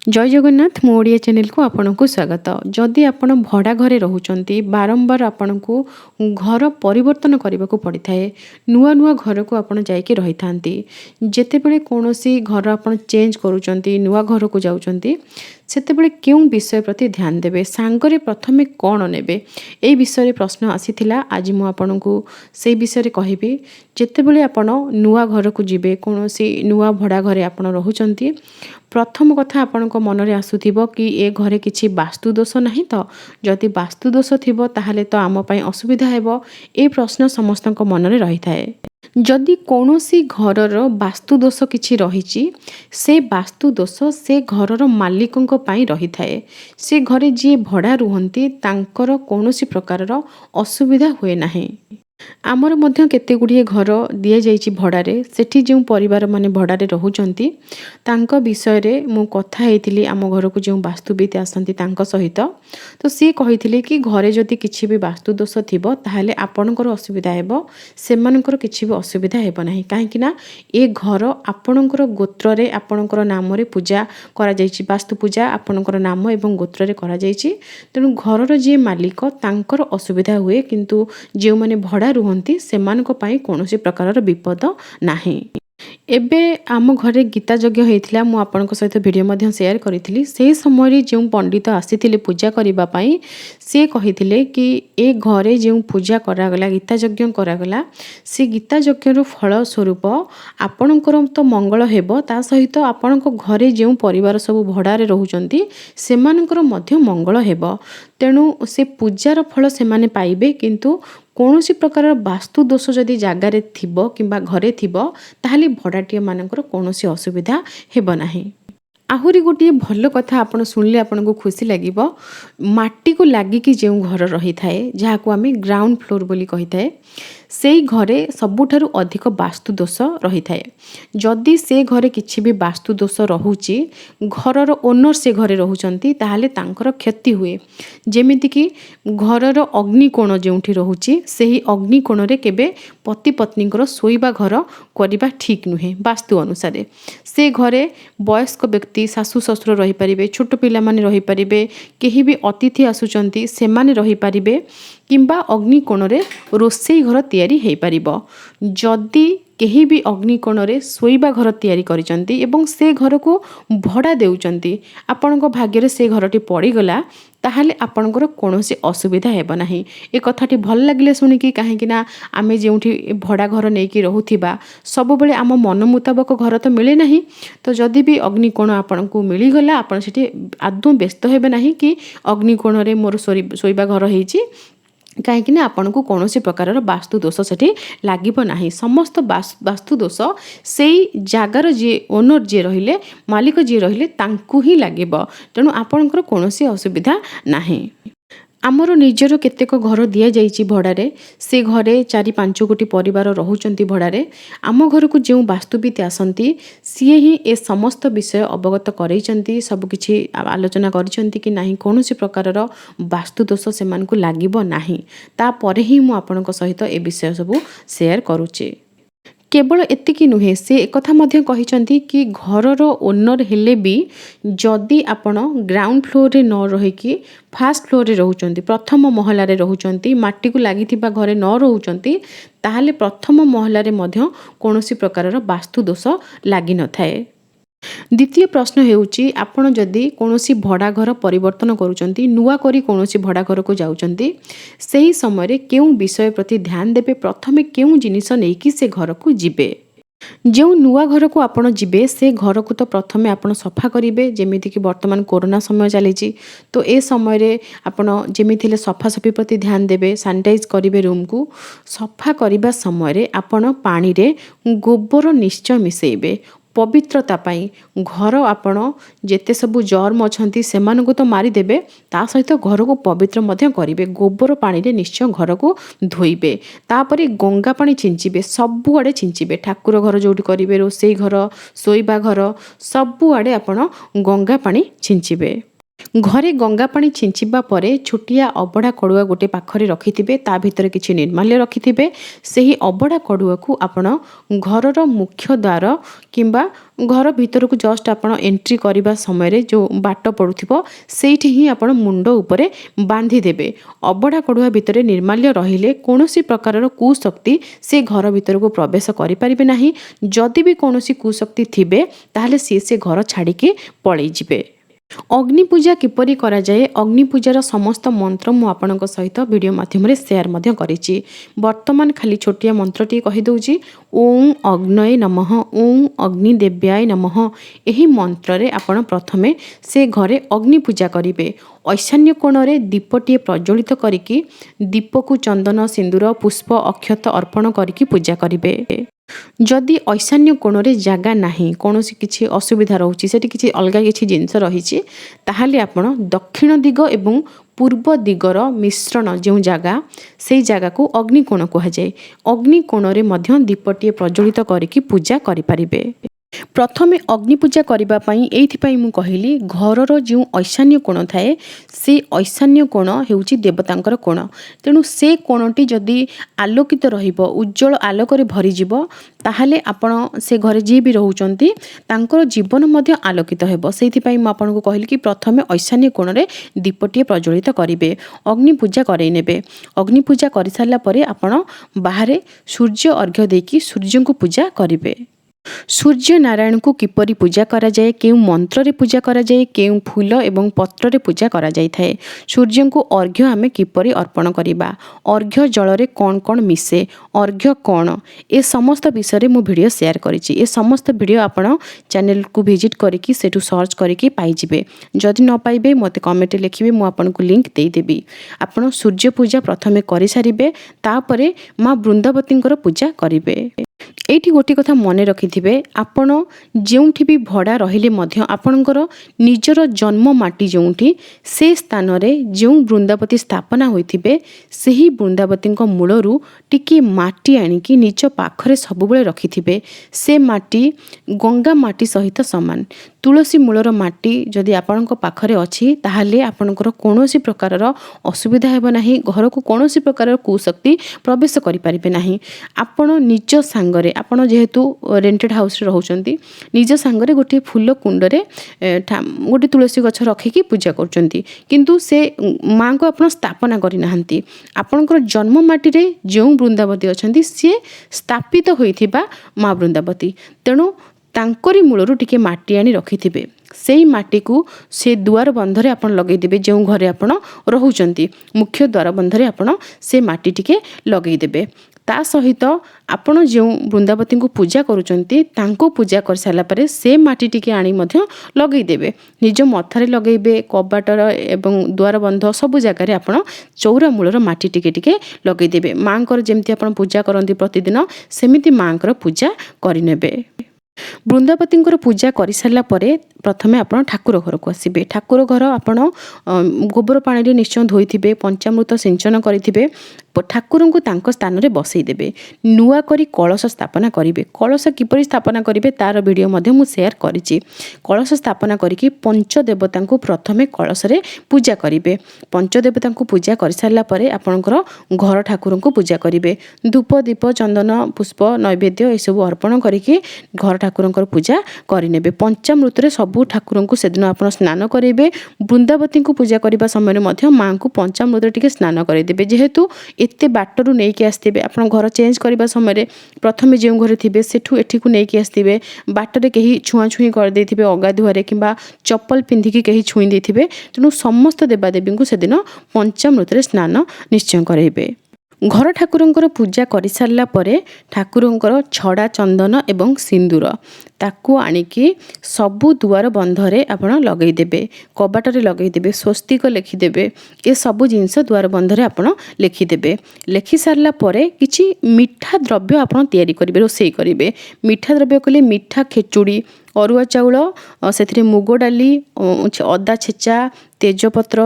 जय जगन्नाथ मो ओडिया चैनल को आपन को स्वागत। जदि आपण भड़ा घरे रहउचंती बारंबार आपण को घर परिवर्तन करने को पड़ी थाए। नुआ नुआ घर को आपण जाइके रही थांती। जेतेबेले कोनोसी घर आपण चेंज करूचंती नुआ घर को जाउचंती सेतेबेले केउं विषय प्रति ध्यान देबे सांगरे प्रथमे कोन नेबे ए विषय प्रश्न आसीथिला। आज मु आपण को से विषय कहबी। जेतेबेले आपण नुआ घर को जिबे कोनोसी नुआ भड़ा घरे आपण रहउचंती प्रथम कथा आपण मनरे आसुथिबो कि ए घरे किछि वास्तु दोष नहीं तो जदि वास्तु दोष थिबो ताहाले तो आम पई असुविधा हेबो ए प्रश्न समस्तक मनरे रही थाए। जदि कौनसी घरर वास्तु दोष किछि रहिछि से वास्तु दोष से घरर मालिकंक पई रही थाए। से घरे जी भड़ा रुहंती तांकर कौनसी प्रकारर असुविधा हुए नाही। आमर मध्य केते गुड़िए घर दिए जाइछि भड़ारे सेठी जो परिवार माने भड़ारे रहउचंती तांको विषय रे मु कथा हेतिली आम घर को जो वास्तुविद आसंती तांको सहित। तो सी कहिथिले कि घरे जदि किछि भी वास्तु दोष थिबो ताहाले आपणकर असुविधा हेबो सेमानकर किछि भी असुविधा हेबो नाही। काहेकि ना ए घर आपणकर गोत्र रे आपणकर नाम रे पूजा करा जाइछि वास्तु पूजा आपणकर नाम एवं गोत्र रे करा जाइछि। तेनु घरर जे मालिक तांकर असुविधा हुए किंतु जे माने भड़ा रुहंती सेमानक पई कोनोसी प्रकारर विपद नाही। एबे आम घरे गीता यज्ञ होइथिला मु आपनक सहित वीडियो मध्य शेयर करिथिली। से समय रे जो पंडित आसीथिले पूजा करिबा पई से कहिथिले कि ए घरे जो पूजा करा गला गीता यज्ञ करा गला से गीता यज्ञ रो फल स्वरूप आपनकर तो मंगल हेबो ता सहित आपनक घरे जो परिवार सब भड़ारे रहउचंती सेमानकर मध्य मंगल हेबो। तेणु से पूजार फल से माने पाइबे किंतु कौनसी प्रकार वास्तु दोष जदि जगार थिबो किंबा घरे थिबो ताहाले भड़ाटिया मानकर कौनसी असुविधा हेबो नाही। आहुरी गोटे भल कथा आपण सुनले आपण को खुशी लागिबो। माटी को लागिकी जो घर रही थाए जहाँ को आम ग्राउंड फ्लोर बोली कही थाए से घरे सबुठारु अधिक वास्तु दोष रही थाए। जदि से घरे किछि भी वास्तु दोष रहुची घरर ओनर से घरे रहउचंती ताहाले तांकर क्षति हुए। जेमिति कि घरर अग्निकोण जोंठी रहुची सेही अग्निकोण रे केबे पति पत्नीकर सोइबा घर करिबा ठीक नुहे वास्तु अनुसार। से घरे वयस्क व्यक्ति सासु ससुर रही पारिबे छोट पिला माने रही पारिबे केही भी अतिथि आसुचंती से माने रही पारिबे किंबा अग्निकोण रे रोषेई घर तैयारी हेई पारिबो। जदि केही भी अग्निकोण रे सोइबा घर तैयारी करिसंती एवं से घर को भड़ा देउचंती आपनक भाग्य रे से घरटी पड़ी गला ताहाले आपनकर कोनोसी असुविधा हेबो नाही। ए कथाटी भल लागिले सुनिकी काहेकि ना आमे जेउठी भड़ा घर नेकी रहुथिबा सब बेले आम मन मुताबक घर तो मिले नाही। तो जदि भी अग्निकोण आपनकु मिली गला आपन सेठी आदौ व्यस्त हेबे नाही कि अग्निकोण रे मोर सोइबा घर हेइची कहीं आपन को कौन प्रकार वास्तु दोष सेठी लागिबो नाही। समस्त वास्तु दोष से जगार जी ओनर जी रहिले मालिक जी रहिले तांकु ही लागिबो। तेणु आपनकर कौनसी असुविधा नाही। आमर निजर केतेक घर दिया जाइछि भड़ारे से घरे 4-5 गोटी परिवार रहउचंती भड़ारे। आम घर को जो वास्तुविद आसंती सी ही ए समस्त विषय अवगत करैचंती सब किछि आलोचना करिसंती कि नाही कोनोसी प्रकारर वास्तु दोष सेमानकु लागिबो नाही। ता परे ही मु आपनक सहित ए विषय सब शेयर करूची। केवल एतिकी नुहे से एक कथा मध्य कहिचंती कि घरर ओनर हेले भी जदि आपण ग्राउंड फ्लोर रे न रहिकी फास्ट फ्लोर रे रहउचंती प्रथम महला रे रहउचंती माटी को लागिथिबा घरे न रहउचंती ताहाले प्रथम महला रे मध्य कोनोसी प्रकारर वास्तु दोष लागि न थाए। द्वितीय प्रश्न हेउची आपण जदि कोनोसी भड़ा घर परिवर्तन करूचंती नुआ करी कोनोसी भड़ा घर को जाउचंती सही समय रे केउं विषय प्रति ध्यान देबे प्रथमे केउं जिनिस नेकी से घर को जिबे। जो नुआ घर को आपण जिबे से घर को तो प्रथमे आपण सफा करिवे जेमिति कि वर्तमान कोरोना समय चलीची। तो ए समय रे आपण जेमिथिले सफा सफी प्रति ध्यान देबे सैनिटाइज करिवे रूम को सफा करिबा समय रे आपण पानी रे गोबर निश्चय मिसेइबे पवित्रता पाई। घर आपण जेते सबु जर्म अछंती सेमानकु तो मारी देबे ता सहित घर को पवित्र मध्य करिवे गोबर पानी रे निश्चय घर को धोइबे तापरे गंगा पानी छिंचिबे सबु आडे छिंचिबे ठाकुर घर जोटी करिवे रोसेई घर सोइबा घर सबु आडे आपण गंगा पानी छिंचिबे। ଘରେ ଗଙ୍ଗା ପାଣି ଛିଞ୍ଚିବା ପରେ ଛୋଟିଆ ଅବଢ଼ା କଡ଼ୁଆ ଗୋଟେ ପାଖରେ ରଖିଥିବେ, ତା ଭିତରେ କିଛି ନିର୍ମାଲ୍ୟ ରଖିଥିବେ। ସେହି ଅବଢ଼ା କଡ଼ୁଆକୁ ଆପଣ ଘରର ମୁଖ୍ୟ ଦ୍ୱାର କିମ୍ବା ଘର ଭିତରକୁ ଜଷ୍ଟ ଆପଣ ଏଣ୍ଟ୍ରି କରିବା ସମୟରେ ଯେଉଁ ବାଟ ପଡ଼ୁଥିବ ସେଇଠି ହିଁ ଆପଣ ମୁଣ୍ଡ ଉପରେ ବାନ୍ଧିଦେବେ। ଅବଢ଼ା କଡ଼ୁଆ ଭିତରେ ନିର୍ମାଲ୍ୟ ରହିଲେ କୌଣସି ପ୍ରକାରର କୁଶକ୍ତି ସେ ଘର ଭିତରକୁ ପ୍ରବେଶ କରିପାରିବେ ନାହିଁ। ଯଦି ବି କୌଣସି କୁଶକ୍ତି ଥିବେ ତାହେଲେ ସିଏ ସେ ଘର ଛାଡ଼ିକି ପଳେଇଯିବେ। ଅଗ୍ନି ପୂଜା କିପରି କରାଯାଏ, ଅଗ୍ନି ପୂଜାର ସମସ୍ତ ମନ୍ତ୍ର ମୁଁ ଆପଣଙ୍କ ସହିତ ଭିଡ଼ିଓ ମାଧ୍ୟମରେ ସେୟାର ମଧ୍ୟ କରିଛି। ବର୍ତ୍ତମାନ ଖାଲି ଛୋଟିଆ ମନ୍ତ୍ରଟିଏ କହିଦେଉଛି, ଓଁ ଅଗ୍ନୟେ ନମଃ, ଓଁ ଅଗ୍ନି ଦେବ୍ୟାୟ ନମଃ। ଏହି ମନ୍ତ୍ରରେ ଆପଣ ପ୍ରଥମେ ସେ ଘରେ ଅଗ୍ନି ପୂଜା କରିବେ। ଐଶାନ୍ୟ କୋଣରେ ଦୀପଟିଏ ପ୍ରଜ୍ୱଳିତ କରିକି ଦୀପକୁ ଚନ୍ଦନ ସିନ୍ଦୁର ପୁଷ୍ପ ଅକ୍ଷତ ଅର୍ପଣ କରିକି ପୂଜା କରିବେ। ଯଦି ଐଶାନ୍ୟ କୋଣରେ ଜାଗା ନାହିଁ, କୌଣସି କିଛି ଅସୁବିଧା ରହୁଛି, ସେଠି କିଛି ଅଲଗା କିଛି ଜିନିଷ ରହିଛି, ତାହେଲେ ଆପଣ ଦକ୍ଷିଣ ଦିଗ ଏବଂ ପୂର୍ବ ଦିଗର ମିଶ୍ରଣ ଯେଉଁ ଜାଗା, ସେଇ ଜାଗାକୁ ଅଗ୍ନିକୋଣ କୁହାଯାଏ। ଅଗ୍ନିକୋଣରେ ମଧ୍ୟ ଦୀପଟିଏ ପ୍ରଜ୍ୱଳିତ କରିକି ପୂଜା କରିପାରିବେ। ପ୍ରଥମେ ଅଗ୍ନି ପୂଜା କରିବା ପାଇଁ ଏଇଥିପାଇଁ ମୁଁ କହିଲି, ଘରର ଯେଉଁ ଐଶାନ୍ୟ କୋଣ ଥାଏ ସେ ଐଶାନ୍ୟ କୋଣ ହେଉଛି ଦେବତାଙ୍କର କୋଣ। ତେଣୁ ସେ କୋଣଟି ଯଦି ଆଲୋକିତ ରହିବ, ଉଜ୍ଜଳ ଆଲୋକରେ ଭରିଯିବ, ତାହେଲେ ଆପଣ ସେ ଘରେ ଯିଏ ବି ରହୁଛନ୍ତି ତାଙ୍କର ଜୀବନ ମଧ୍ୟ ଆଲୋକିତ ହେବ। ସେଇଥିପାଇଁ ମୁଁ ଆପଣଙ୍କୁ କହିଲି କି ପ୍ରଥମେ ଐଶାନ୍ୟ କୋଣରେ ଦୀପଟିଏ ପ୍ରଜ୍ୱଳିତ କରିବେ, ଅଗ୍ନି ପୂଜା କରାଇ ନେବେ। ଅଗ୍ନି ପୂଜା କରିସାରିଲା ପରେ ଆପଣ ବାହାରେ ସୂର୍ଯ୍ୟ ଅର୍ଘ୍ୟ ଦେଇକି ସୂର୍ଯ୍ୟଙ୍କୁ ପୂଜା କରିବେ। ସୂର୍ଯ୍ୟ ନାରାୟଣଙ୍କୁ କିପରି ପୂଜା କରାଯାଏ, କେଉଁ ମନ୍ତ୍ରରେ ପୂଜା କରାଯାଏ, କେଉଁ ଫୁଲ ଏବଂ ପତ୍ରରେ ପୂଜା କରାଯାଇଥାଏ, ସୂର୍ଯ୍ୟଙ୍କୁ ଅର୍ଘ୍ୟ ଆମେ କିପରି ଅର୍ପଣ କରିବା, ଅର୍ଘ୍ୟ ଜଳରେ କ'ଣ କ'ଣ ମିଶେ, ଅର୍ଘ୍ୟ କ'ଣ, ଏ ସମସ୍ତ ବିଷୟରେ ମୁଁ ଭିଡ଼ିଓ ସେୟାର କରିଛି। ଏ ସମସ୍ତ ଭିଡ଼ିଓ ଆପଣ ଚ୍ୟାନେଲକୁ ଭିଜିଟ୍ କରିକି ସେଠୁ ସର୍ଚ୍ଚ କରିକି ପାଇଯିବେ। ଯଦି ନ ପାଇବେ ମୋତେ କମେଣ୍ଟରେ ଲେଖିବେ, ମୁଁ ଆପଣଙ୍କୁ ଲିଙ୍କ୍ ଦେଇଦେବି। ଆପଣ ସୂର୍ଯ୍ୟ ପୂଜା ପ୍ରଥମେ କରିସାରିବେ, ତାପରେ ମା ବୃନ୍ଦାବତୀଙ୍କର ପୂଜା କରିବେ। ଏଇଠି ଗୋଟିଏ କଥା ମନେ ରଖିଥିବେ, ଆପଣ ଯେଉଁଠି ବି ଭଡ଼ା ରହିଲେ ମଧ୍ୟ ଆପଣଙ୍କର ନିଜର ଜନ୍ମ ମାଟି ଯେଉଁଠି, ସେ ସ୍ଥାନରେ ଯେଉଁ ବୃନ୍ଦାବତୀ ସ୍ଥାପନା ହୋଇଥିବେ ସେହି ବୃନ୍ଦାବତୀଙ୍କ ମୂଳରୁ ଟିକିଏ ମାଟି ଆଣିକି ନିଜ ପାଖରେ ସବୁବେଳେ ରଖିଥିବେ। ସେ ମାଟି ଗଙ୍ଗା ମାଟି ସହିତ ସମାନ। ତୁଳସୀ ମୂଳର ମାଟି ଯଦି ଆପଣଙ୍କ ପାଖରେ ଅଛି ତାହେଲେ ଆପଣଙ୍କର କୌଣସି ପ୍ରକାରର ଅସୁବିଧା ହେବ ନାହିଁ, ଘରକୁ କୌଣସି ପ୍ରକାରର କୁଶକ୍ତି ପ୍ରବେଶ କରିପାରିବେ ନାହିଁ। ଆପଣ ନିଜ ସାଙ୍ଗରେ, ଆପଣ ଯେହେତୁ ରେଣ୍ଟେଡ଼ ହାଉସରେ ରହୁଛନ୍ତି, ନିଜ ସାଙ୍ଗରେ ଗୋଟିଏ ଫୁଲ କୁଣ୍ଡରେ ଗୋଟେ ତୁଳସୀ ଗଛ ରଖିକି ପୂଜା କରୁଛନ୍ତି, କିନ୍ତୁ ସେ ମାଙ୍କୁ ଆପଣ ସ୍ଥାପନା କରିନାହାନ୍ତି। ଆପଣଙ୍କର ଜନ୍ମ ମାଟିରେ ଯେଉଁ ବୃନ୍ଦାବତୀ ଅଛନ୍ତି ସିଏ ସ୍ଥାପିତ ହୋଇଥିବା ମା ବୃନ୍ଦାବତୀ। ତେଣୁ ତାଙ୍କରି ମୂଳରୁ ଟିକେ ମାଟି ଆଣି ରଖିଥିବେ। ସେଇ ମାଟିକୁ ସେ ଦୁଆର ବନ୍ଧରେ ଆପଣ ଲଗେଇଦେବେ। ଯେଉଁ ଘରେ ଆପଣ ରହୁଛନ୍ତି ମୁଖ୍ୟ ଦ୍ୱାର ବନ୍ଧରେ ଆପଣ ସେ ମାଟି ଟିକେ ଲଗେଇଦେବେ। ତା ସହିତ ଆପଣ ଯେଉଁ ବୃନ୍ଦାବତୀଙ୍କୁ ପୂଜା କରୁଛନ୍ତି ତାଙ୍କୁ ପୂଜା କରିସାରିଲା ପରେ ସେ ମାଟି ଟିକେ ଆଣି ମଧ୍ୟ ଲଗେଇଦେବେ। ନିଜ ମଥାରେ ଲଗେଇବେ, କବାଟର ଏବଂ ଦ୍ୱାର ବନ୍ଧ ସବୁ ଜାଗାରେ ଆପଣ ଚଉରା ମୂଳର ମାଟି ଟିକେ ଟିକେ ଲଗେଇଦେବେ। ମାଙ୍କର ଯେମିତି ଆପଣ ପୂଜା କରନ୍ତି ପ୍ରତିଦିନ, ସେମିତି ମାଙ୍କର ପୂଜା କରିନେବେ। ବୃନ୍ଦାବତୀଙ୍କର ପୂଜା କରିସାରିଲା ପରେ ପ୍ରଥମେ ଆପଣ ଠାକୁର ଘରକୁ ଆସିବେ। ଠାକୁର ଘର ଆପଣ ଗୋବର ପାଣିରେ ନିଶ୍ଚୟ ଧୋଇଥିବେ, ପଞ୍ଚାମୃତ ସିଞ୍ଚନ କରିଥିବେ। ଠାକୁରଙ୍କୁ ତାଙ୍କ ସ୍ଥାନରେ ବସେଇଦେବେ। ନୂଆ କରି କଳସ ସ୍ଥାପନା କରିବେ। କଳସ କିପରି ସ୍ଥାପନା କରିବେ ତାର ଭିଡ଼ିଓ ମଧ୍ୟ ମୁଁ ସେୟାର କରିଛି। କଳସ ସ୍ଥାପନା କରିକି ପଞ୍ଚଦେବତାଙ୍କୁ ପ୍ରଥମେ କଳସରେ ପୂଜା କରିବେ। ପଞ୍ଚଦେବତାଙ୍କୁ ପୂଜା କରିସାରିଲା ପରେ ଆପଣଙ୍କର ଘର ଠାକୁରଙ୍କୁ ପୂଜା କରିବେ। ଧୂପ ଦୀପ ଚନ୍ଦନ ପୁଷ୍ପ ନୈବେଦ୍ୟ ଏସବୁ ଅର୍ପଣ କରିକି ଘର ଠାକୁରଙ୍କର ପୂଜା କରିନେବେ। ପଞ୍ଚାମୃତରେ ସବୁ ଠାକୁରଙ୍କୁ ସେଦିନ ଆପଣ ସ୍ନାନ କରାଇବେ। ବୃନ୍ଦାବତୀଙ୍କୁ ପୂଜା କରିବା ସମୟରେ ମଧ୍ୟ ମାଙ୍କୁ ପଞ୍ଚାମୃତରେ ଟିକେ ସ୍ନାନ କରାଇଦେବେ। ଯେହେତୁ ଏତେ ବାଟରୁ ନେଇକି ଆସିଥିବେ, ଆପଣ ଘର ଚେଞ୍ଜ କରିବା ସମୟରେ ପ୍ରଥମେ ଯେଉଁ ଘରେ ଥିବେ ସେଠୁ ଏଠିକୁ ନେଇକି ଆସିଥିବେ, ବାଟରେ କେହି ଛୁଆଁଛୁଇଁ କରିଦେଇଥିବେ ଅଗାଧୁଆରେ କିମ୍ବା ଚପଲ ପିନ୍ଧିକି କେହି ଛୁଇଁ ଦେଇଥିବେ। ତେଣୁ ସମସ୍ତ ଦେବାଦେବୀଙ୍କୁ ସେଦିନ ପଞ୍ଚାମୃତରେ ସ୍ନାନ ନିଶ୍ଚୟ କରାଇବେ। ଘର ଠାକୁରଙ୍କର ପୂଜା କରିସାରିଲା ପରେ ଠାକୁରଙ୍କର ଛଡ଼ା ଚନ୍ଦନ ଏବଂ ସିନ୍ଦୁର ତାକୁ ଆଣିକି ସବୁ ଦୁଆର ବନ୍ଧରେ ଆପଣ ଲଗେଇଦେବେ, କବାଟରେ ଲଗେଇଦେବେ, ସ୍ୱସ୍ତିକ ଲେଖିଦେବେ। ଏସବୁ ଜିନିଷ ଦୁଆର ବନ୍ଧରେ ଆପଣ ଲେଖିଦେବେ। ଲେଖିସାରିଲା ପରେ କିଛି ମିଠା ଦ୍ରବ୍ୟ ଆପଣ ତିଆରି କରିବେ, ରୋଷେଇ କରିବେ। ମିଠା ଦ୍ରବ୍ୟ କଲେ ମିଠା ଖେଚୁଡ଼ି, ଅରୁଆ ଚାଉଳ, ସେଥିରେ ମୁଗ ଡାଲି, ଅଦା ଛେଚା, ତେଜପତ୍ର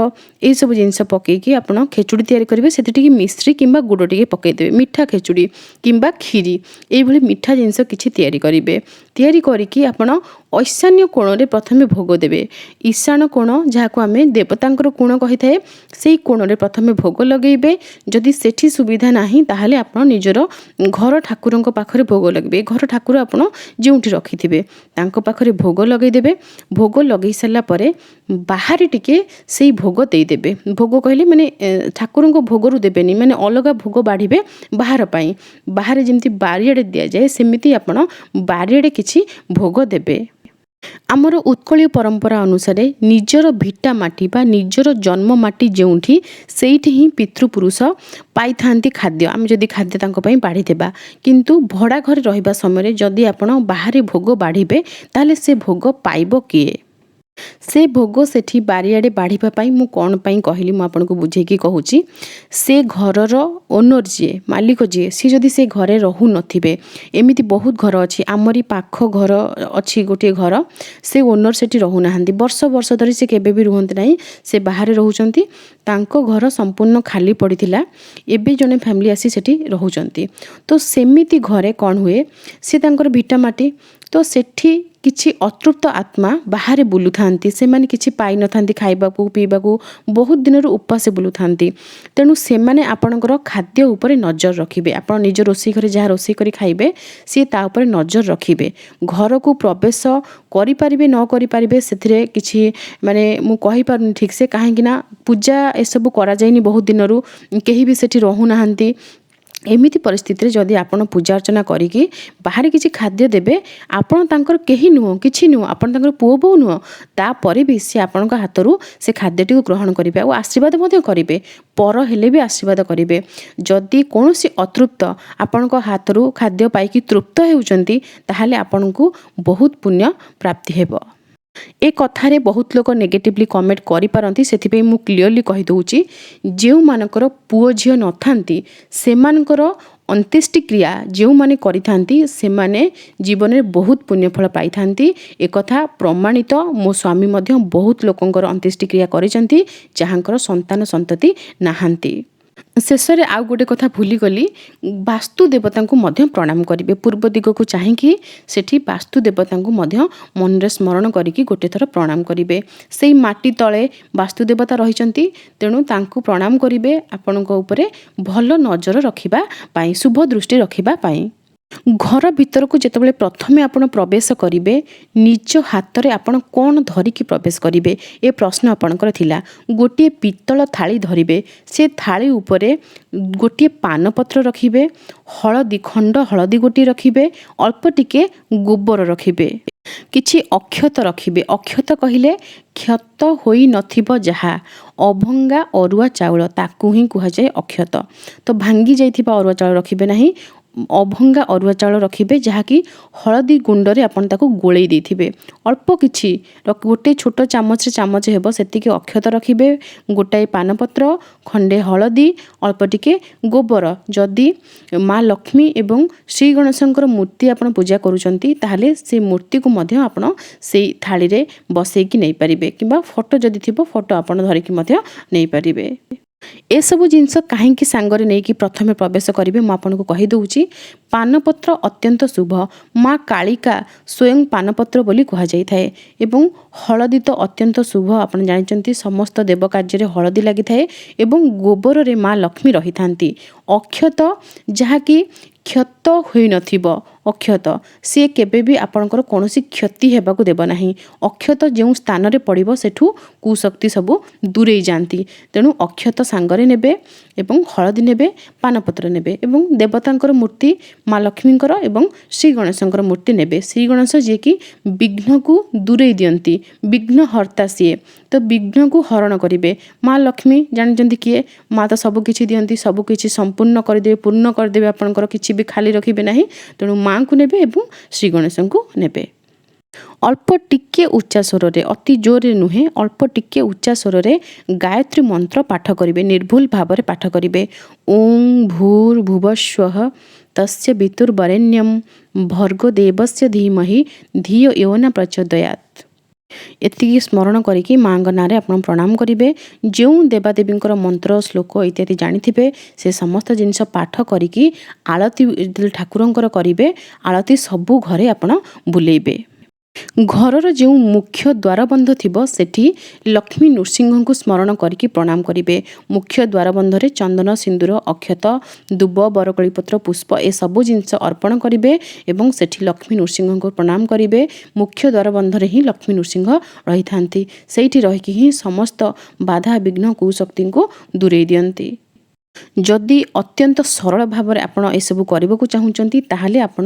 ଏଇସବୁ ଜିନିଷ ପକାଇକି ଆପଣ ଖେଚୁଡ଼ି ତିଆରି କରିବେ। ସେଥିରେ ଟିକେ ମିଶ୍ରି କିମ୍ବା ଗୁଡ଼ ଟିକେ ପକାଇଦେବେ। ମିଠା ଖେଚୁଡ଼ି କିମ୍ବା କ୍ଷୀରି ଏଇଭଳି ମିଠା ଜିନିଷ କିଛି ତିଆରି କରିବେ। तैयारी करिकी आपण ईशान्य कोण रे प्रथमे भोग देबे। ईशान कोण जहाको आमे देवतांकर कोण कहि थाए सेही कोण रे प्रथमे भोग लगेबे। जदि सेठी सुविधा नाही ताहाले आपण निजर घर ठाकुरंक पाखरे भोग लगेबे। घर ठाकुर आपण जेउठी रखिथिबे तांको पाखरे भोग लगेई देबे। भोग लगेई सारला परे बाहर टिके सेही भोग देई देबे। भोग कहले माने ठाकुरंक भोगरु देबेनी, माने अलगा भोग बाढ़िबे बाहर पाई। बाहर जेमती बारियाडे दिया जाए सेमिति आपण बारियाडे किछि भोग देबे। आमर उत्कलीय परंपरा अनुसार निजर भिटा माटी बा निजर जन्म माटी जेउठी सेठी ही पितृपुरुष पाई थांती खाद्य। आम जदि खाद्य तांको पई बाढ़ी देबा, किंतु भड़ा घर रहिबा समय जदि आपण बाहर भोग बाढ़ीबे ताले से भोग पाइबो किए? से भोग सेठी बारियाडे बाढ़िबा पाई मु कोन पाई कहली मु आपनको बुझेकी कहूची। से घरर ओनर जे मालिक जे सी जदि से घरे रहू नथिबे, एमिति बहुत घर अछि। आमरी पाख घर अछि गोटे घर, से ओनर सेठी रहू नाहंती, वर्ष वर्ष धरि से केबे भी रुहंती नाही, से बाहर रहउचंती। तांको घर संपूर्ण खाली पड़िथिला, एबे जने फैमिली आसी सेठी रहउचंती। तो सेमिति घरे कोन हुए, से तांकर भिटा माटी, तो सेठी किछि अतृप्त आत्मा बाहर बुलु थांती। से माने किछि पाई न थांती खाइबाकू पीबाकू, बहुत दिनरु उपास बुलु थांती। तेणु से माने आपणकर खाद्य उपरे नजर रखिबे। आपण निज रोषई घरे जहाँ रोषई करी खाइबे सी ता उपरे नजर रखिबे। घर को प्रवेश करि परिबे न करि परिबे सेथिरे किछि माने मु कहि पारुनी ठीक से, काहे कि ना पूजा ए सब करा जायनी बहुत दिनरु, केही भी सेठी रहू नाहंती। एमिति परिस्थिति जदि आपण पूजा अर्चना करिकी बाहर किछि खाद्य देबे, आपण तांकर केही नुह किछि नुह, आपण तांकर पुओ बहु नुह, तापरे भी से आपणक हातरू से खाद्यटी ग्रहण करिबे और आशीर्वाद मध्य करिबे। पर हेले भी आशीर्वाद करिबे। जदि कोनोसी अतृप्त आपणक हातरू खाद्य पाइकी तृप्त हेउचंती ताहाले आपणकू बहुत पुण्य प्राप्ति हेबो। ए कथारे बहुत लोग नेगेटिवली कमेंट करि पारंती, सेथिपे मु क्लियरली कहि दउची। जेउ मानकर पुओ झियो नथांती सेमानकर अंत्येष्टि क्रिया जो माने करिथांती से माने जीवन में बहुत पुण्यफल पाई थांती। एक कथा प्रमाणित, मो स्वामी मध्य बहुत लोकंकर अंत्येष्टि क्रिया करिसंती जहांकर संतान संतति नाहांती। शेष में आउ गोटे कथा भूली गली, वास्तु देवता को मध्य प्रणाम करिवे। पूर्व दिग को चाहिए सेठी वास्तु देवता को मध्य मन रे स्मरण करिकी गोटे थर प्रणाम करिवे। सेई माटी तले वास्तु देवता रहिचंती, तेणु तांको प्रणाम करिवे आपणक उपरे भल नजर रखिबा पाई, शुभ दृष्टि रखिबा पाई। घर भीतर को जितेबाला प्रथमे आपण प्रवेश करिवे निज हाथ रे आपण कौन धरिकी प्रवेश करिवे, ए प्रश्न आपणकर थिला। गोटे पित्तल थाली धरिवे, से थाली उपरे गोटे पानपत्र रखिवे, हलदी खंड हलदी गोटी रखिवे, अल्प टिके गोबर रखिवे, किछि अक्षत रखिवे। अक्षत कहिले क्षत होई नथिबो जहा, अभंगा अरुआ चाउल ताकू ही कुहा जाय अक्षत। तो भांगी जाइथिबा अरुआ चाउल रखिवे नाही, अभंगा अरुआ चाउल रखिवे जहाँकि हलदी गुंडरे आपण ताको गोळेई देथिबे। अल्प किछि गोटे छोट चामच चामच हेबो सेतिके अक्षत रखिवे, गोटाए पानपत्र खंडे हलदी अल्प टिके गोबर। जदि माँ लक्ष्मी एवं श्री गणेशंकर मूर्ति आपण पूजा करूचंती ताहाले से मूर्ति को मध्य आपण सेई थाली रे बसेकी नै परिबे, किबा फोटो जदि थिबो फोटो आपण धरिकी मध्य नै परिबे। ए सबु जिनस काहेकि सांगरे नहीं कि प्रथमे प्रवेश करिवे मु आपनको कहि दउची। पानपत्र अत्यंत शुभ, माँ कालिका स्वयं पानपत्र बोली कहा जाई थाए एवं हलदी तो अत्यंत शुभ। आपण जानिचंती समस्त देव कार्य रे हलदी लागि थाए एवं गोबर रे माँ लक्ष्मी रही थांती। अक्षत जहाँकि क्षत होई नथिबो, अक्षत सी केबे भी आपणकर कोनोसी क्षति हेबाकू देबो नाही। अक्षत जेउ स्थान रे पड़िबो सेठू कुशक्ति सबु दूरेई जानती। तेणु अक्षत सांगरे नेबे एवं हलदी नेबे, पानपत्र नेबे एवं देवतांकर मूर्ति माँ लक्ष्मींकर एवं श्री गणेशंकर मूर्ति नेबे। श्री गणेश जे कि विघ्न को दूरेई दियंती, विघ्न हर्ता सीए, तो विघ्न को हरण करिवे। माँ लक्ष्मी जानिचंती किए, माँ तो सब किछि दियंती, सब किछि संपूर्ण करदेवे, पूर्ण करदेवे, आपणकर किछि भी खाली रखिबे नाही। तेणु माँ को नेबे एवं श्री गणेश को नेबे। अल्प टिके उच्चा स्वर रे, अति जोर नुहे, अल्प टिके उच्चा स्वर रे गायत्री मंत्र पाठ करिवे, निर्भुल भाव रे पाठ करिवे। ओं भूर्भुवस्वः तस्य वितुर्वरेण्यं भर्गो देवस्य धीमहि धियो यो न प्रचोदयात्। ଏତିକି ସ୍ମରଣ କରିକି ମାଙ୍କ ନାଁରେ ଆପଣ ପ୍ରଣାମ କରିବେ। ଯେଉଁ ଦେବାଦେବୀଙ୍କର ମନ୍ତ୍ର ଶ୍ଲୋକ ଇତ୍ୟାଦି ଜାଣିଥିବେ ସେ ସମସ୍ତ ଜିନିଷ ପାଠ କରିକି ଆଳତି ଠାକୁରଙ୍କର କରିବେ। ଆଳତି ସବୁ ଘରେ ଆପଣ ବୁଲେଇବେ। ଘରର ଯେଉଁ ମୁଖ୍ୟ ଦ୍ୱାରବନ୍ଧ ଥିବ ସେଠି ଲକ୍ଷ୍ମୀ ନୃସିଂହଙ୍କୁ ସ୍ମରଣ କରିକି ପ୍ରଣାମ କରିବେ। ମୁଖ୍ୟ ଦ୍ୱାରବନ୍ଧରେ ଚନ୍ଦନ ସିନ୍ଦୁର ଅକ୍ଷତ ଦୁବ ବରକୋଳି ପତ୍ର ପୁଷ୍ପ ଏସବୁ ଜିନିଷ ଅର୍ପଣ କରିବେ ଏବଂ ସେଠି ଲକ୍ଷ୍ମୀ ନୃସିଂହଙ୍କୁ ପ୍ରଣାମ କରିବେ। ମୁଖ୍ୟ ଦ୍ୱାରବନ୍ଧରେ ହିଁ ଲକ୍ଷ୍ମୀ ନୃସିଂହ ରହିଥାନ୍ତି। ସେଇଠି ରହିକି ହିଁ ସମସ୍ତ ବାଧା ବିଘ୍ନ କୁଶକ୍ତିଙ୍କୁ ଦୂରେଇ ଦିଅନ୍ତି। ଯଦି ଅତ୍ୟନ୍ତ ସରଳ ଭାବରେ ଆପଣ ଏସବୁ କରିବାକୁ ଚାହୁଁଛନ୍ତି ତାହେଲେ ଆପଣ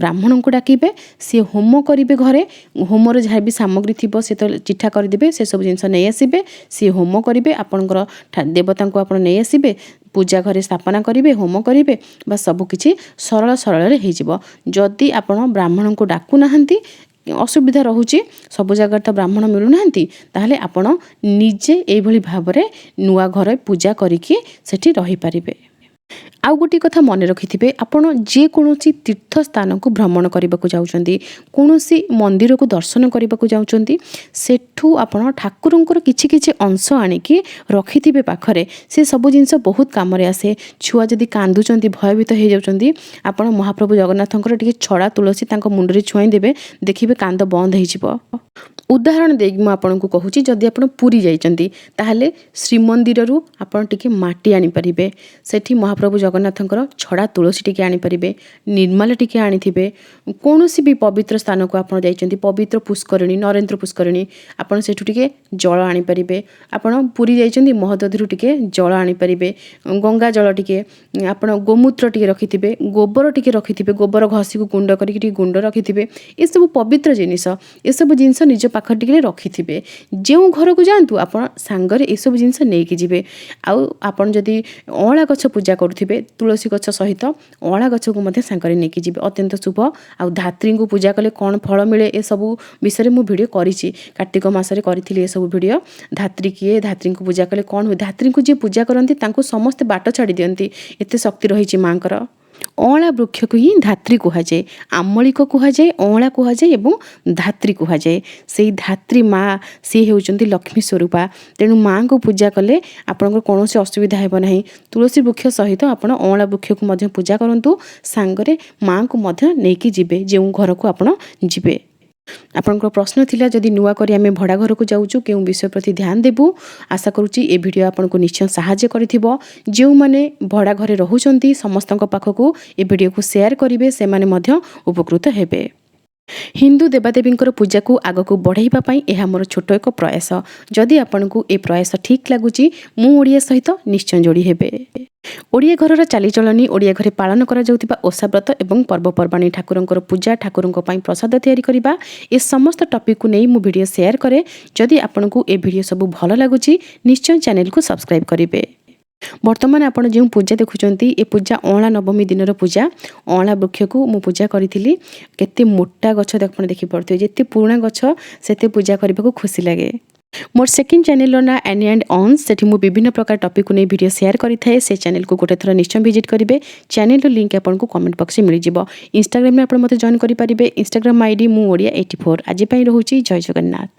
ବ୍ରାହ୍ମଣଙ୍କୁ ଡାକିବେ। ସିଏ ହୋମ କରିବେ ଘରେ। ହୋମର ଯାହା ବି ସାମଗ୍ରୀ ଥିବ ସେ ତ ଚିଠା କରିଦେବେ। ସେସବୁ ଜିନିଷ ନେଇ ଆସିବେ। ସିଏ ହୋମ କରିବେ। ଆପଣଙ୍କର ଦେବତାଙ୍କୁ ଆପଣ ନେଇ ଆସିବେ। ପୂଜା ଘରେ ସ୍ଥାପନା କରିବେ। ହୋମ କରିବେ। ବା ସବୁକିଛି ସରଳରେ ହେଇଯିବ। ଯଦି ଆପଣ ବ୍ରାହ୍ମଣଙ୍କୁ ଡାକୁନାହାନ୍ତି ଅସୁବିଧା ରହୁଛି ସବୁ ଜାଗାରେ ତ ବ୍ରାହ୍ମଣ ମିଳୁନାହାନ୍ତି ତାହେଲେ ଆପଣ ନିଜେ ଏଇଭଳି ଭାବରେ ନୂଆ ଘରେ ପୂଜା କରିକି ସେଠି ରହିପାରିବେ। ଆଉ ଗୋଟିଏ କଥା ମନେ ରଖିଥିବେ ଆପଣ ଯେକୌଣସି ତୀର୍ଥ ସ୍ଥାନକୁ ଭ୍ରମଣ କରିବାକୁ ଯାଉଛନ୍ତି କୌଣସି ମନ୍ଦିରକୁ ଦର୍ଶନ କରିବାକୁ ଯାଉଛନ୍ତି ସେଠୁ ଆପଣ ଠାକୁରଙ୍କର କିଛି କିଛି ଅଂଶ ଆଣିକି ରଖିଥିବେ ପାଖରେ। ସେ ସବୁ ଜିନିଷ ବହୁତ କାମରେ ଆସେ। ଛୁଆ ଯଦି କାନ୍ଦୁଛନ୍ତି ଭୟଭୀତ ହେଇଯାଉଛନ୍ତି ଆପଣ ମହାପ୍ରଭୁ ଜଗନ୍ନାଥଙ୍କର ଟିକେ ଛଡ଼ା ତୁଳସୀ ତାଙ୍କ ମୁଣ୍ଡରେ ଛୁଆଇଁ ଦେବେ ଦେଖିବେ କାନ୍ଦ ବନ୍ଦ ହେଇଯିବ। ଉଦାହରଣ ଦେଇକି ମୁଁ ଆପଣଙ୍କୁ କହୁଛି ଯଦି ଆପଣ ପୁରୀ ଯାଇଛନ୍ତି ତାହେଲେ ଶ୍ରୀମନ୍ଦିରରୁ ଆପଣ ଟିକେ ମାଟି ଆଣିପାରିବେ। ସେଠି ମହାପ୍ରଭୁ ଜଗନ୍ନାଥଙ୍କର ଛଡ଼ା ତୁଳସୀ ଟିକେ ଆଣିପାରିବେ। ନିର୍ମାଲ୍ୟ ଟିକେ ଆଣିଥିବେ। କୌଣସି ବି ପବିତ୍ର ସ୍ଥାନକୁ ଆପଣ ଯାଇଛନ୍ତି ପବିତ୍ର ପୁଷ୍କରିଣୀ ନରେନ୍ଦ୍ର ପୁଷ୍କରିଣୀ ଆପଣ ସେଠୁ ଟିକେ ଜଳ ଆଣିପାରିବେ। ଆପଣ ପୁରୀ ଯାଇଛନ୍ତି ମହୋଦଧିରୁ ଟିକେ ଜଳ ଆଣିପାରିବେ। ଗଙ୍ଗା ଜଳ ଟିକେ ଆପଣ ଗୋମୂତ୍ର ଟିକେ ରଖିଥିବେ। ଗୋବର ଟିକେ ରଖିଥିବେ। ଗୋବର ଘଷିକୁ ଗୁଣ୍ଡ କରିକି ଟିକେ ଗୁଣ୍ଡ ରଖିଥିବେ। ଏସବୁ ପବିତ୍ର ଜିନିଷ ଏସବୁ ଜିନିଷ ନିଜ ପାଖରେ ଟିକେ ରଖିଥିବେ। ଯେଉଁ ଘରକୁ ଯାଆନ୍ତୁ ଆପଣ ସାଙ୍ଗରେ ଏସବୁ ଜିନିଷ ନେଇକି ଯିବେ। ଆଉ ଆପଣ ଯଦି ଅଁଳା ଗଛ ପୂଜା କରୁଥିବେ ତୁଳସୀ ଗଛ ସହିତ ଅଁଳା ଗଛକୁ ମଧ୍ୟ ସାଙ୍ଗରେ ନେଇକି ଯିବେ ଅତ୍ୟନ୍ତ ଶୁଭ। ଆଉ ଧାତ୍ରୀଙ୍କୁ ପୂଜା କଲେ କ'ଣ ଫଳ ମିଳେ ଏସବୁ ବିଷୟରେ ମୁଁ ଭିଡ଼ିଓ କରିଛି। କାର୍ତ୍ତିକ ମାସରେ କରିଥିଲି ଏସବୁ ଭିଡ଼ିଓ। ଧାତ୍ରୀ କିଏ ଧାତ୍ରୀଙ୍କୁ ପୂଜା କଲେ କ'ଣ ହୁଏ ଧାତ୍ରୀଙ୍କୁ ଯିଏ ପୂଜା କରନ୍ତି ତାଙ୍କୁ ସମସ୍ତେ ବାଟ ଛାଡ଼ି ଦିଅନ୍ତି। ଏତେ ଶକ୍ତି ରହିଛି ମାଙ୍କର। ଅଁଳା ବୃକ୍ଷକୁ ହିଁ ଧାତ୍ରୀ କୁହାଯାଏ। ଆମଳିକ କୁହାଯାଏ ଅଁଳା କୁହାଯାଏ ଏବଂ ଧାତ୍ରୀ କୁହାଯାଏ। ସେଇ ଧାତ୍ରୀ ମା ସିଏ ହେଉଛନ୍ତି ଲକ୍ଷ୍ମୀ ସ୍ୱରୂପା। ତେଣୁ ମାଙ୍କୁ ପୂଜା କଲେ ଆପଣଙ୍କର କୌଣସି ଅସୁବିଧା ହେବ ନାହିଁ। ତୁଳସୀ ବୃକ୍ଷ ସହିତ ଆପଣ ଅଁଳା ବୃକ୍ଷକୁ ମଧ୍ୟ ପୂଜା କରନ୍ତୁ। ସାଙ୍ଗରେ ମାଙ୍କୁ ମଧ୍ୟ ନେଇକି ଯିବେ ଯେଉଁ ଘରକୁ ଆପଣ ଯିବେ। ଆପଣଙ୍କର ପ୍ରଶ୍ନ ଥିଲା ଯଦି ନୂଆ କରି ଆମେ ଭଡ଼ା ଘରକୁ ଯାଉଛୁ କେଉଁ ବିଷୟ ପ୍ରତି ଧ୍ୟାନ ଦେବୁ। ଆଶା କରୁଛି ଏ ଭିଡ଼ିଓ ଆପଣଙ୍କୁ ନିଶ୍ଚୟ ସାହାଯ୍ୟ କରିଥିବ। ଯେଉଁମାନେ ଭଡ଼ା ଘରେ ରହୁଛନ୍ତି ସମସ୍ତଙ୍କ ପାଖକୁ ଏ ଭିଡ଼ିଓକୁ ସେୟାର କରିବେ ସେମାନେ ମଧ୍ୟ ଉପକୃତ ହେବେ। ହିନ୍ଦୁ ଦେବାଦେବୀଙ୍କର ପୂଜାକୁ ଆଗକୁ ବଢ଼ାଇବା ପାଇଁ ଏହା ମୋର ଛୋଟ ଏକ ପ୍ରୟାସ। ଯଦି ଆପଣଙ୍କୁ ଏ ପ୍ରୟାସ ଠିକ୍ ଲାଗୁଛି ମୁଁ ଓଡ଼ିଆ ସହିତ ନିଶ୍ଚୟ ଯୋଡ଼ି ହେବେ। ଓଡ଼ିଆ ଘରର ଚାଲିଚଳଣି ଓଡ଼ିଆ ଘରେ ପାଳନ କରାଯାଉଥିବା ଓଷାବ୍ରତ ଏବଂ ପର୍ବପର୍ବାଣି ଠାକୁରଙ୍କର ପୂଜା ଠାକୁରଙ୍କ ପାଇଁ ପ୍ରସାଦ ତିଆରି କରିବା ଏ ସମସ୍ତ ଟପିକକୁ ନେଇ ମୁଁ ଭିଡ଼ିଓ ସେୟାର କରେ। ଯଦି ଆପଣଙ୍କୁ ଏ ଭିଡ଼ିଓ ସବୁ ଭଲ ଲାଗୁଛି ନିଶ୍ଚୟ ଚ୍ୟାନେଲକୁ ସବସ୍କ୍ରାଇବ୍ କରିବେ। ବର୍ତ୍ତମାନ ଆପଣ ଯେଉଁ ପୂଜା ଦେଖୁଛନ୍ତି ଏ ପୂଜା ଅଁଳା ନବମୀ ଦିନର ପୂଜା। ଅଁଳା ବୃକ୍ଷକୁ ମୁଁ ପୂଜା କରିଥିଲି। କେତେ ମୋଟା ଗଛ ଆପଣ ଦେଖିପାରୁଥିବେ। ଯେତେ ପୁରୁଣା ଗଛ ସେତେ ପୂଜା କରିବାକୁ ଖୁସି ଲାଗେ। मोर सेकेंड चैनल ना एनी एंड ऑन्स सेठी मु विभिन्न प्रकार टॉपिक को नहीं वीडियो शेयर करी थाए। से चैनल को गोटे थर निश्चय विजिट करेंगे। चैनल लिंक आपको कमेंट बॉक्स में मिल जाव। इंस्टाग्राम में आप मते जॉइन करेंगे। इंस्टाग्राम आईडी मु ओडिया 84। आज रोची जय जगन्नाथ।